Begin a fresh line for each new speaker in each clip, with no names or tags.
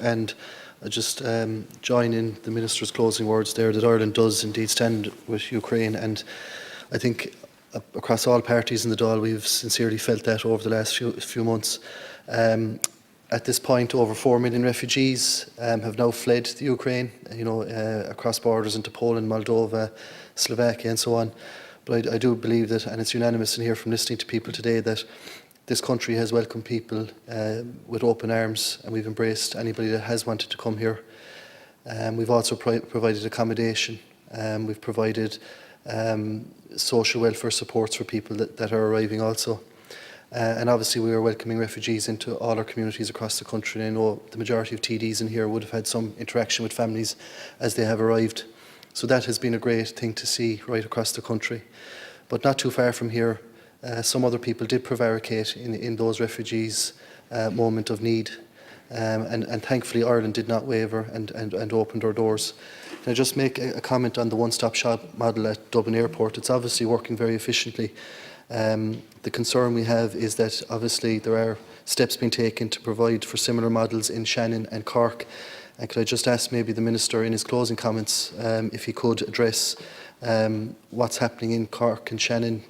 and I just join in the Minister's closing words there that Ireland does indeed stand with Ukraine, and I think across all parties in the Dáil we've sincerely felt that over the last few months. At this point, over 4 million refugees have now fled the Ukraine, across borders into Poland, Moldova, Slovakia and so on. But I do believe that, and it's unanimous in here from listening to people today, that this country has welcomed people with open arms, and we've embraced anybody that has wanted to come here. We've also provided accommodation. We've provided social welfare supports for people that are arriving also. And obviously we are welcoming refugees into all our communities across the country. And I know the majority of TDs in here would have had some interaction with families as they have arrived. So that has been a great thing to see right across the country. But not too far from here, some other people did prevaricate in those refugees' moment of need. And thankfully Ireland did not waver and opened our doors. Can I just make a comment on the one-stop shop model at Dublin Airport? It's obviously working very efficiently. The concern we have is that obviously there are steps being taken to provide for similar models in Shannon and Cork. And could I just ask maybe the Minister in his closing comments if he could address what's happening in Cork and Shannon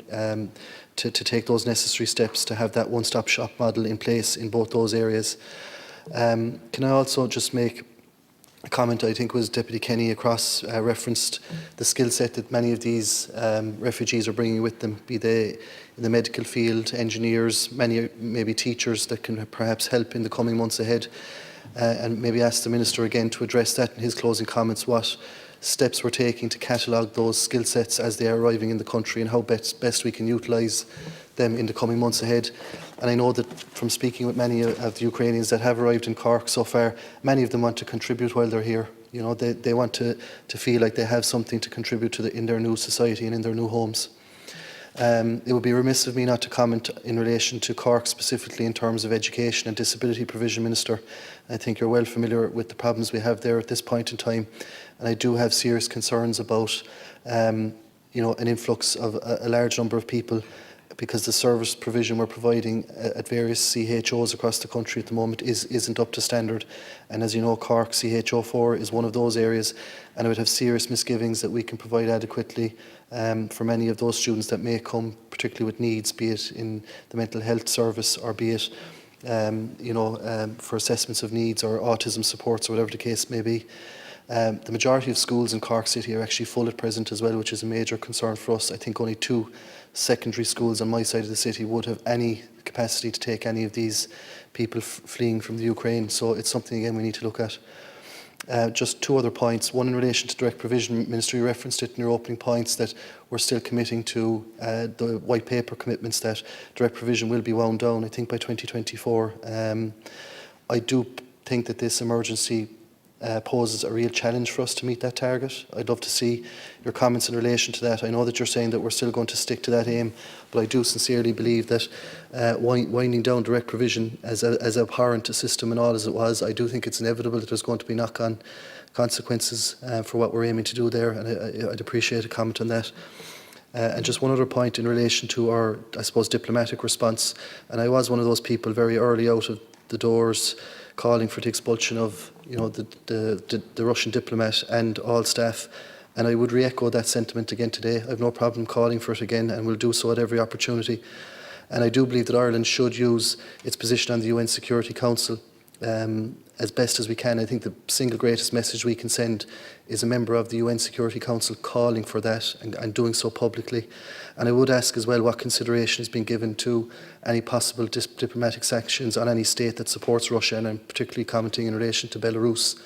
to take those necessary steps to have that one-stop shop model in place in both those areas. Can I also just make a comment? I think it was Deputy Kenny across referenced the skill set that many of these refugees are bringing with them, be they in the medical field, engineers, many maybe teachers that can perhaps help in the coming months ahead. And maybe ask the Minister again to address that in his closing comments, what steps we're taking to catalogue those skill sets as they are arriving in the country and how best we can utilise them in the coming months ahead. And I know that from speaking with many of the Ukrainians that have arrived in Cork so far, many of them want to contribute while they're here. They want to feel like they have something to contribute in their new society and in their new homes. It would be remiss of me not to comment in relation to Cork specifically in terms of education and disability provision, Minister. I think you're well familiar with the problems we have there at this point in time, and I do have serious concerns about an influx of a large number of people, because the service provision we're providing at various CHOs across the country at the moment isn't up to standard. And as you know, Cork CHO4 is one of those areas, and I would have serious misgivings that we can provide adequately for many of those students that may come, particularly with needs, be it in the mental health service or be it for assessments of needs or autism supports or whatever the case may be. The majority of schools in Cork City are actually full at present as well, which is a major concern for us. I think only 2 secondary schools on my side of the city would have any capacity to take any of these people fleeing from the Ukraine. So it's something, again, we need to look at. Just 2 other points. One in relation to direct provision. Minister, you referenced it in your opening points that we're still committing to the white paper commitments that direct provision will be wound down, I think, by 2024. I do think that this emergency poses a real challenge for us to meet that target. I'd love to see your comments in relation to that. I know that you're saying that we're still going to stick to that aim, but I do sincerely believe that winding down direct provision, as abhorrent a system and all as it was, I do think it's inevitable that there's going to be knock-on consequences for what we're aiming to do there, and I'd appreciate a comment on that. And just one other point in relation to our, I suppose, diplomatic response, and I was one of those people very early out of the doors calling for the expulsion of the Russian diplomat and all staff, and I would re-echo that sentiment again today. I have no problem calling for it again, and will do so at every opportunity. And I do believe that Ireland should use its position on the UN Security Council as best as we can. I think the single greatest message we can send is a member of the UN Security Council calling for that and doing so publicly. And I would ask as well what consideration is being given to any possible diplomatic sanctions on any state that supports Russia, and I'm particularly commenting in relation to Belarus.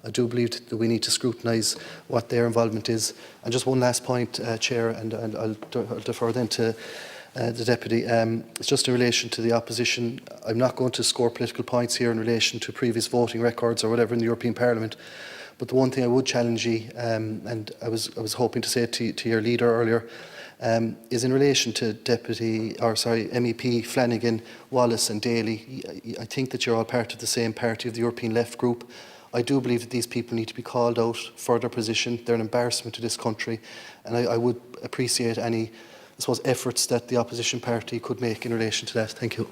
I do believe that we need to scrutinise what their involvement is. And just one last point, Chair, and I'll defer then to the Deputy. It's just in relation to the opposition. I'm not going to score political points here in relation to previous voting records or whatever in the European Parliament. But the one thing I would challenge you, and I was hoping to say it to your leader earlier, is in relation to MEP Flanagan, Wallace and Daly. I think that you're all part of the same party of the European Left group. I do believe that these people need to be called out for their position. They're an embarrassment to this country, and I would appreciate any, I suppose, efforts that the opposition party could make in relation to that. Thank you.